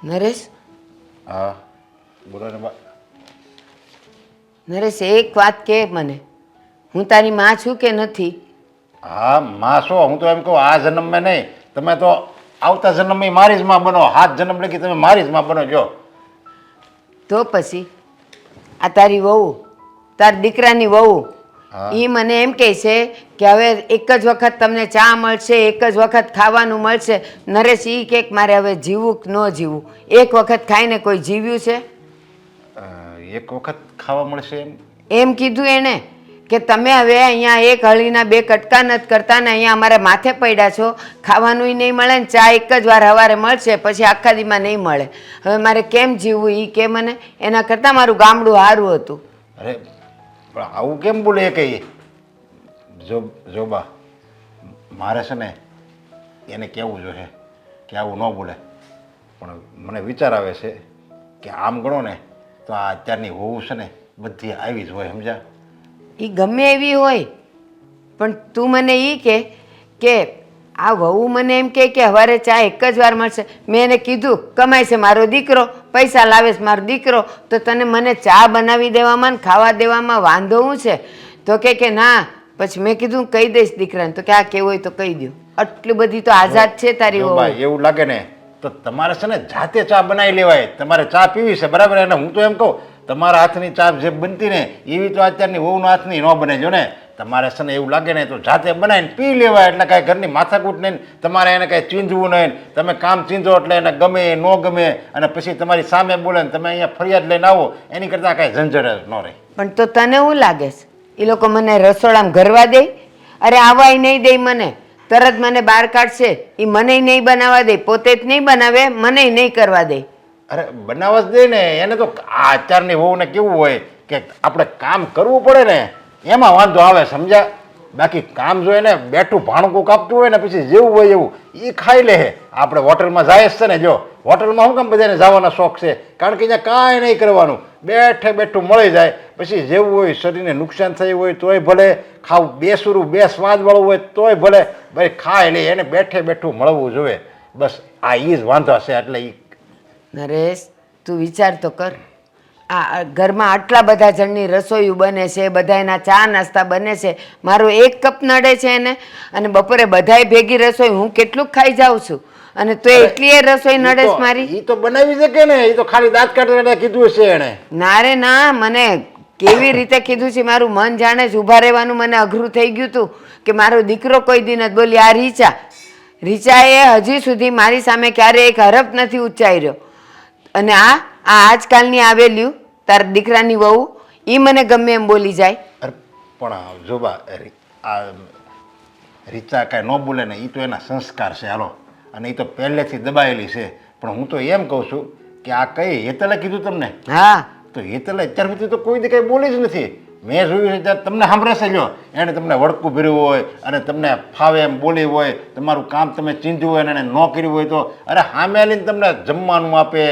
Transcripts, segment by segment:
નરેશ, હા બોલો ને બા. નરેશ, એક વાત કે મને, હું તારી માં છું કે નથી? હા માં છો, હું તો એમ કહું આ જન્મમાં નહીં, તમે તો આવતા જન્મમાં મારી જ માં બનો. 7 જન્મ લગી તમે મારી જ માં બનો જો. તો પછી આ તારી વહુ, તાર દીકરાની વહુ, હા એ મને એમ કહે છે કે હવે એક જ વખત તમને ચા મળશે, એક જ વખત ખાવાનું મળશે. નરેશ, એ કે મારે હવે જીવવું કે ન જીવવું? એક વખત ખાઈને કોઈ જીવ્યું છે? એક વખત ખાવા મળશે એમ? એમ કીધું એણે કે તમે હવે અહીંયા એક હળીના બે કટકા નથી કરતા ને અહીંયા અમારે માથે પડ્યા છો. ખાવાનુંય નહીં મળે ને ચા એક જ વાર સવારે મળશે, પછી આખા દીમાં નહીં મળે. હવે મારે કેમ જીવવું એ કે મને. એના કરતાં મારું ગામડું સારું હતું. અરે પણ આવું કેમ બોલે એ કહીએ? જો બા, મારે છે ને એને કહેવું જોઈએ કે આવું ન બોલે, પણ મને વિચાર આવે છે કે આમ ગણો ને તો આ અત્યારની વહુ છે ને બધી આવી જ હોય, સમજ્યા? એ ગમે એવી હોય, પણ તું મને એ કે આ વહુ મને એમ કે સવારે ચા એક જ વાર મળશે. મેં એને કીધું કમાય છે મારો દીકરો, પૈસા લાવે છે મારો દીકરો, તો તને મને ચા બનાવી દેવામાં ને ખાવા દેવામાં વાંધો શું છે? તો કે ના. પછી મેં કીધું કહી દઈશ દીકરાને. તો કે આ કેવું હોય તો કહી દઉં. આટલી બધી તો આઝાદ છે તારી જો વહુ. બા એવું લાગે ને તો તમારે છે ને જાતે ચા બનાવી લેવાય. તમારે ચા પીવી છે બરાબર, અને હું તો એમ કહું તમારા હાથની ચા જે બનતી ને એવી તો અત્યારની વહુના હાથની ન બને. જો ને તમારે છે ને એવું લાગે ને તો જાતે બનાવીને પી લેવાય, એટલે કાંઈ ઘરની માથાકૂટ નહીં, તમારે એને કાંઈ ચીંધવું નહીં. તમે કામ ચીંધો એટલે એને ગમે ન ગમે અને પછી તમારી સામે બોલે ને તમે અહીંયા ફરિયાદ લઈને આવો, એની કરતાં કાંઈ ઝંઝટ ન રહે. પણ તો તને શું લાગે છે એ લોકો મને રસોડામાં ઘરવા દે? અરે આવાય નહીં દે મને, તરત મને બહાર કાઢશે. એ મને નહીં બનાવવા દે, પોતે જ નહીં બનાવે, મને નહીં કરવા દે. અરે બનાવવા જ દે ને એને. તો આ અત્યારની વહુને કેવું હોય કે આપણે કામ કરવું પડે ને એમાં વાંધો આવે, સમજ્યા? બાકી કામ જોઈએ ને બેઠું ભાણકું કાપતું હોય ને પછી જેવું હોય એવું એ ખાઈ લે. આપણે હોટલમાં જાય જ છે ને, જો હોટલમાં શું કામ બધાને જવાનો શોખ છે? કારણ કે અહીંયા કાંઈ નહીં કરવાનું, બેઠે બેઠું મળી જાય. પછી જેવું હોય, શરીરને નુકસાન થયું હોય તોય ભલે, ખાવું બેસુરું બે સ્વાદવાળું હોય તોય ભલે, ભાઈ ખાઈ લે. એને બેઠે બેઠું મળવું જોઈએ. બસ આ એ જ વાંધો છે. એટલે એ નરેશ, તું વિચાર તો કર. આ ઘરમાં આટલા બધા જણની રસોઈ બને છે, બધાયના ચા નાસ્તા બને છે, મારો એક કપ નડે છે એને? અને બપોરે બધાય ભેગી રસોઈ હું કેટલું ખાઈ જાઉં છું, અને તો એટલી એ રસોઈ નડે છે મારી. એ તો બનાવી શકે ને, એ તો ખાલી દાંત કાઢવા કીધું છે એને. ના રે ના, મને કેવી રીતે કીધું છે મારું મન જાણે છે. ઊભા રહેવાનું મને અઘરું થઈ ગયું હતું કે મારો દીકરો કોઈ દી નથી બોલી. આ રીચાએ હજી સુધી મારી સામે ક્યારે એક હરફ નથી ઉચ્ચારી રહ્યો. અને આ આજકાલની આવેલ્યું તાર દીકરાની વહુ, એ મને ગમે એમ બોલી જાય. અરે પણ જોબા, આ રીચા કાંઈ ન બોલે ને એ તો એના સંસ્કાર છે, હાલો. અને એ તો પહેલેથી દબાયેલી છે. પણ હું તો એમ કહું છું કે આ કઈ હેતલે કીધું તમને? હા, તો હેતલે અત્યાર સુધી તો કોઈ દી કંઈ બોલી જ નથી. મેં જોયું છે ત્યારે તમને સાંભળશે. જો એણે તમને વળકું ભર્યું હોય અને તમને ફાવે એમ બોલી હોય, તમારું કામ તમે ચીંધ્યું હોય અને એને ન કર્યું હોય તો અરે સામે આવીને તમને જમવાનું આપે,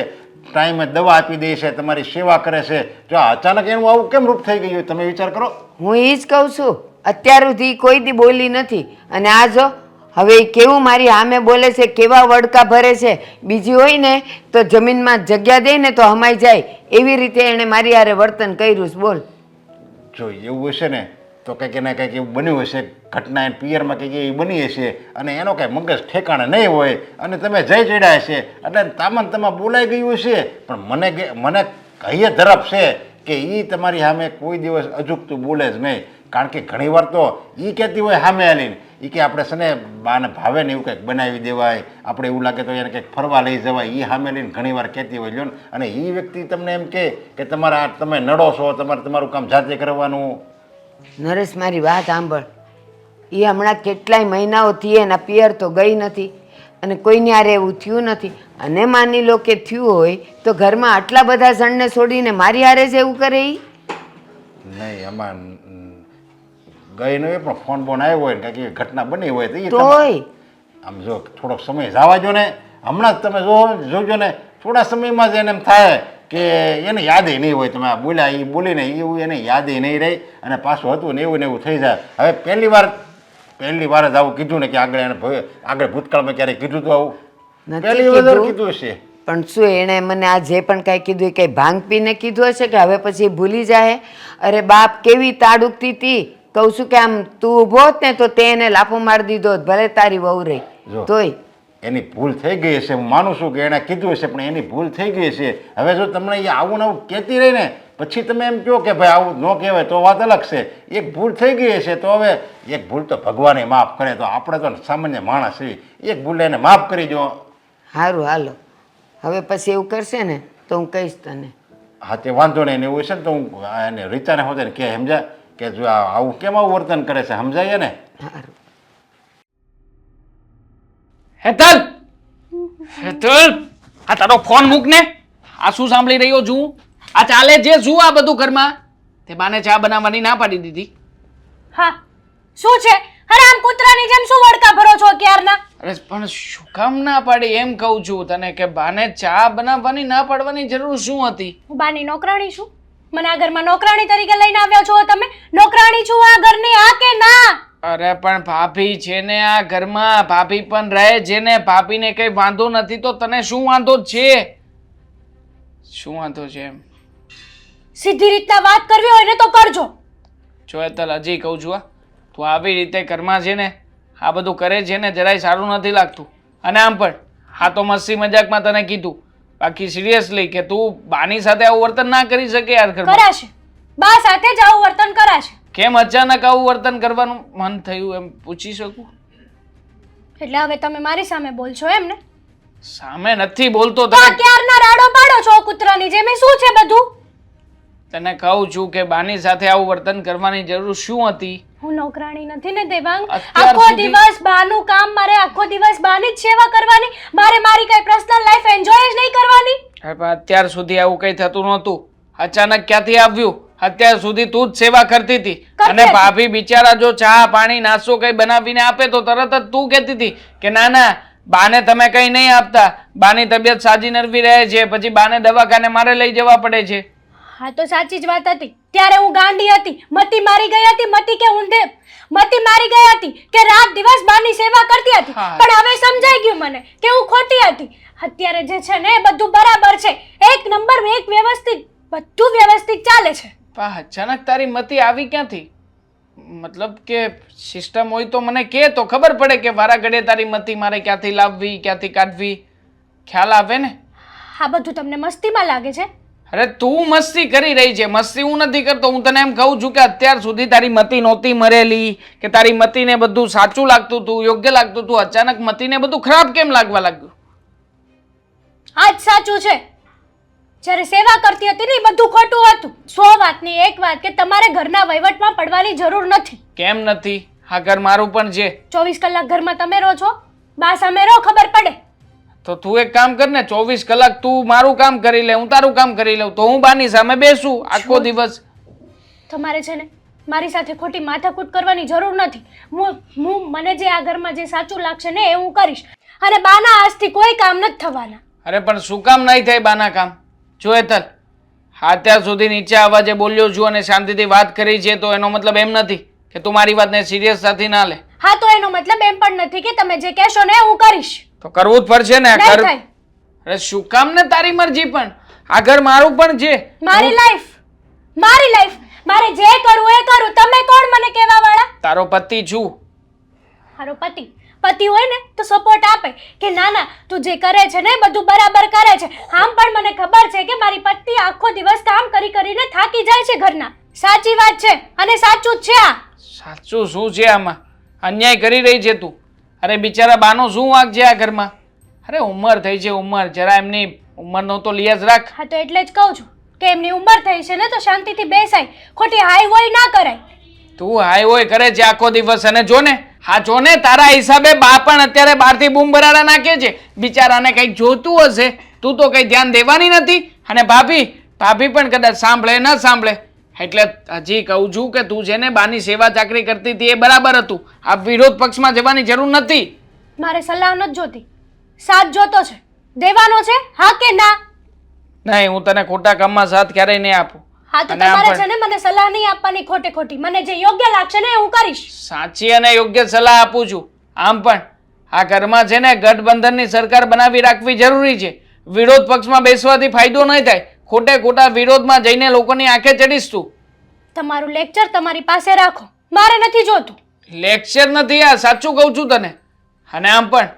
ટાઈમે દવા આપી દે છે, તમારી સેવા કરે છે. જો અચાનક એનું આવું કેમ રૂપ થઈ ગયું તમે વિચાર કરો. હું એ જ કહું છું, અત્યાર સુધી કોઈ દી બોલી નથી. અને આ જો હવે એ કેવું મારી સામે બોલે છે, કેવા વડકા ભરે છે. બીજી હોય ને તો જમીનમાં જગ્યા દે ને તો હમાઈ જાય, એવી રીતે એણે મારી હારે વર્તન કર્યું છે. બોલ. જો એવું હશે ને તો કંઈક એને કંઈક એવું બન્યું હશે, ઘટના એને પિયરમાં કંઈક એવી બની હશે અને એનો કાંઈ મગજ ઠેકાણે નહીં હોય અને તમે જઈ ચડ્યા હશે એટલે તામન તમા બોલાઈ ગયું હશે. પણ મને કહીએ ધરપ છે કે એ તમારી સામે કોઈ દિવસ અજુકતું બોલે જ નહીં. કારણ કે ઘણીવાર તો એ કહેતી હોય સામે આવીને એ કે આપણે છે ને બાને ભાવે ને એવું કંઈક બનાવી દેવાય, આપણે એવું લાગે તો એને કંઈક ફરવા લઈ જવાય, એ સામે લઈને ઘણીવાર કહેતી હોય. લ્યો ને, અને એ વ્યક્તિ તમને એમ કહે કે તમારા તમે નડો છો, તમારે તમારું કામ જાતે કરવાનું. નરેશ, મારી વાત સાંભળ. એ હમણાં કેટલાય મહિનાઓથી એના પિયર તો ગઈ નથી અને કોઈને હારે એવું થયું નથી. અને માની લો કે થયું હોય તો ઘરમાં આટલા બધા જણને છોડીને મારી હારે જ એવું કરે એ? નહીં, આમાં ગઈ નહીં પણ ફોન બોન આવ્યો હોય ને કંઈક ઘટના બની હોય તો એ તોય આમ જો થોડોક સમય જવા જો ને. હમણાં જ તમે જોજો ને થોડા સમયમાં જ એને એમ થાય કે એને યાદ નહીં હોય. તમે આ બોલ્યા એ બોલીને એવું એને યાદ નહીં રહી અને પાછું હતું ને એવું થઈ જાય. હવે પહેલી વાર જ આવું કીધું ને કે આગળ ભૂતકાળમાં ક્યારેય કીધું તો આવું પહેલી વાર કીધું હશે. પણ શું એણે મને આ જે પણ કાંઈ કીધું એ કંઈ ભાંગ પીને કીધું હશે કે હવે પછી એ ભૂલી જાય? અરે બાપ કેવી તાડુકતી હતી, કહું છું કે આમ તું ઊભો હોત ને તો તે એને લાફો મારી દીધો હોત, ભલે તારી વહુ રહી જો. તોય. એની ભૂલ થઈ ગઈ હશે, હું માનું છું કે એણે કીધું હશે, પણ એની ભૂલ થઈ ગઈ છે. હવે જો તમને એ આવું ને આવું કહેતી રહી ને પછી તમે એમ કહો કે ભાઈ આવું ન કહેવાય તો વાત અલગ છે. એક ભૂલ થઈ ગઈ હશે તો હવે એક ભૂલ તો ભગવાને માફ કરે, તો આપણે તો સામાન્ય માણસ છીએ, એક ભૂલ એને માફ કરી દો. સારું હાલો, હવે પછી એવું કરશે ને તો હું કહીશ તને. હા તે વાંધો નહીં, એવું હશે ને તો હું એને રીતાને હોતે ને કે સમજાય કે જો આવું કેમ આવું વર્તન કરે છે, સમજાય ને. સારું. હેતલ, હેતલ, આ તારો ફોન મૂક ને. આ શું સાંભળી રહ્યો છું? આ ચાલે છે શું આ બધું ઘરમાં? તે બાને ચા બનાવવાની ના પાડી દીધી. હા શું છે? અરે આમ કૂતરાની જેમ શું વડકા ભરો છો ક્યારના? અરે પણ શું કામ ના પાડી એમ કહું છું તને, કે બાને ચા બનાવવાની ના પાડવાની જરૂર શું હતી? હું બાની નોકરાણી છું? મને આ ઘરમાં નોકરાણી તરીકે લઈને આવ્યા છો તમે? નોકરાણી છું આ ઘરની, હા કે ના? અરે પણ ભાભી છે ને આ ઘરમાં, ભાભી પણ રહે છે ને, ભાભીને કઈ વાંધો નથી તો તને શું વાંધો છે? શું વાંધો છે એમ? સીધી રીતના વાત કરવી હોય ને તો કરજો. જો હેતલ હજી કહું છું, તું આવી રીતે ઘરમાં છે ને આ બધું કરે છે ને જરાય સારું નથી લાગતું. અને આમ પણ હા તો મસ્તી મજાકમાં તને કીધું, બાકી સિરિયસલી કે તું બાની સાથે આવું વર્તન ના કરી શકે યાર ઘરમાં. કરાશે, બા સાથે જ આવું વર્તન કરાશે. કેમ અચાનક આવું વર્તન કરવાનું મન થયું એમ પૂછી શકું? એટલે હવે તમે મારી સામે બોલશો એમ ને? સામે નથી બોલતો તો આ તને. ક્યારના રાડો પાડો છો કૂતરાની જેમ? એ શું છે બધું? તને કહું છું કે બાની સાથે આવું વર્તન કરવાની જરૂર શું હતી? હું નોકરાણી નથી ને દેવાંગ. અત્યાર આખો સુધી- દિવસ બાનું કામ, મારે આખો દિવસ બાની જ સેવા કરવાની, મારે મારી કઈ પર્સનલ લાઈફ એન્જોય જ નહીં કરવાની. અરે પણ અત્યાર સુધી આવું કઈ થતું નહોતું, અચાનક ક્યાંથી આવ્યું? અત્યાર સુધી તું જ સેવા કરતી હતી. કરતી અને હતી. ભાભી બિચારા જો ચા પાણી નાસ્તો કઈ બનાવીને આપે તો તરત જ તું કહેતી હતી કે ના ના બાને તમે કઈ નહીં આપતા, બાની તબિયત સાજી નરવી રહે છે, પછી બાને દવાખાને મારે લઈ જવા પડે છે. હા તો સાચી જ વાત હતી. ત્યારે હું ગાંડી હતી, મતી મારી ગઈ હતી, મતી કે ઊંધે મતી મારી ગઈ હતી કે રાત દિવસ બાની સેવા કરતી હતી. હા. પણ હવે સમજાઈ ગયું મને કે હું ખોટી હતી. અત્યારે જે છે ને એ બધું બરાબર છે, એક નંબર, એક વ્યવસ્થિત, બધું વ્યવસ્થિત ચાલે છે. પણ અચાનક તારી મતી આવી ક્યાંથી? મતલબ કે સિસ્ટમ હોય તો મને કે તો ખબર પડે કે વારા ઘડે તારી મતી મારે ક્યાંથી લાવવી, ક્યાંથી કાઢવી, ખ્યાલ આવે ને. આ બધું તમને મસ્તીમાં લાગે છે? અરે તું મસ્તી કરી રહી છે, મસ્તી હું નથી કરતો. હું તને એમ કહું છું કે અત્યાર સુધી તારી મતી નહોતી મરેલી, કે તારી મતીને બધું સાચું લાગતું હતું, યોગ્ય લાગતું હતું, અચાનક મતીને બધું ખરાબ કેમ લાગવા લાગ્યું? આ જ સાચું છે. જ્યારે સેવા કરતી હતી ને એ બધું ખોટું હતું. 100 વાતની એક વાત કે તમારે ઘરના વહીવટમાં પડવાની જરૂર નથી. કેમ નથી? આ ઘર મારું પણ છે. 24 કલાક ઘરમાં તમે રહો છો, બા સામે રહો, ખબર પડે. તો તું એક કામ કર ને, 24 કલાક તું મારું કામ કરી લે, હું તારું કામ કરી લઉં, તો હું બાની સામે બેસું આખો દિવસ. તમારે છે ને મારી સાથે ખોટી માથાકૂટ કરવાની જરૂર નથી. મને જે આ ઘરમાં જે સાચું લાગશે ને એ હું કરીશ. અને બાના આજથી કોઈ કામ નથી થવાના. અરે પણ શું કામ નહીં થાય બાના કામ? જો હેતલ, અત્યાર સુધી નીચે અવાજે બોલ્યો છું અને શાંતિથી વાત કરી છે, તો એનો મતલબ એમ નથી કે તું મારી વાતને સિરિયસ સાથે ના લે. હા તો એનો મતલબ એમ પણ નથી કે તમે જે કહેશો ને હું કરીશ. તો કરવું જ પડશે ને. નહીં થાય. અરે શું કામ ને તારી મરજી, પણ આ ઘર મારું પણ છે. મારી લાઈફ, મારે જે કરવું એ કરું. તમે કોણ મને કહેવા વાળા? તારો પતિ છું. મારો પતિ હોય ને તો સપોર્ટ આપે કે ના ના તું જે કરે છે ને બધું બરાબર કરે છે. આમ પણ મને ખબર છે કે મારી પત્ની આખો દિવસ કામ કરી કરીને થાકી જાય છે ઘરના. સાચી વાત છે અને સાચું જ છે આ. સાચું શું છે આમાં? અન્યાય કરી રહી છે તું. અરે બિચારા બાનો શું વાંક છે આ ઘરમાં? અરે ઉંમર થઈ છે, ઉંમર, જરા એમની ઉંમરનો તો લિયાઝ રાખ. હા તો એટલે જ કહું છું કે એમની ઉંમર થઈ છે ને તો શાંતિથી બેસાય, ખોટી હાઈ હોય ના કરાય. તું હાય હોય કરે છે આખો દિવસ. અને જો ને, હા જો ને, તારા હિસાબે બા પણ અત્યારે બહારથી બૂમ બરાડા નાખે છે. બિચારાને કંઈક જોતું હશે, તું તો કંઈ ધ્યાન દેવાની નથી. અને ભાભી પણ કદાચ સાંભળે ન સાંભળે. એટલે હજી કહું છું કે તું છે ને બાની સેવા ચાકરી કરતી હતી એ બરાબર હતું. આ વિરોધ પક્ષમાં જવાની જરૂર નથી. મારે સલાહ નથી જોતી, સાથ જોતો છે. દેવાનો છે, હા કે ના? નહીં, હું તને ખોટા કામમાં સાથ ક્યારેય નહીં આપું. હા તો અને આમ તમારે પણ છે ને મને સલાહ નહીં આપવાની ખોટે ખોટી. મને જે યોગ્ય લાગશે ને એ હું કરીશ. સાચી અને યોગ્ય સલાહ આપું છું. આમ પણ આ ઘરમાં છે ને ગઠબંધનની સરકાર બનાવી રાખવી જરૂરી છે. વિરોધ પક્ષમાં બેસવાથી ફાયદો નહીં થાય. ખોટે ખોટા વિરોધમાં જઈને લોકોની આંખે ચડીશ તું. તમારું લેક્ચર તમારી પાસે રાખો, મારે નથી જોતું. લેક્ચર નથી આ, સાચું કહું છું તને. અને આમ પણ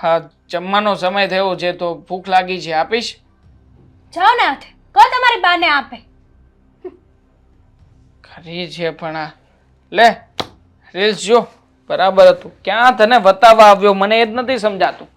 હા, જમવાનો સમય થયો છે તો ભૂખ લાગી છે, આપીશ? જાઓ ને હાથે, કહો તમારી બાને આપે. ખરી છે પણ આ લે રીલ્સ જો. બરાબર હતું. ક્યાં તને બતાવવા આવ્યો મને એ જ નથી સમજાતું.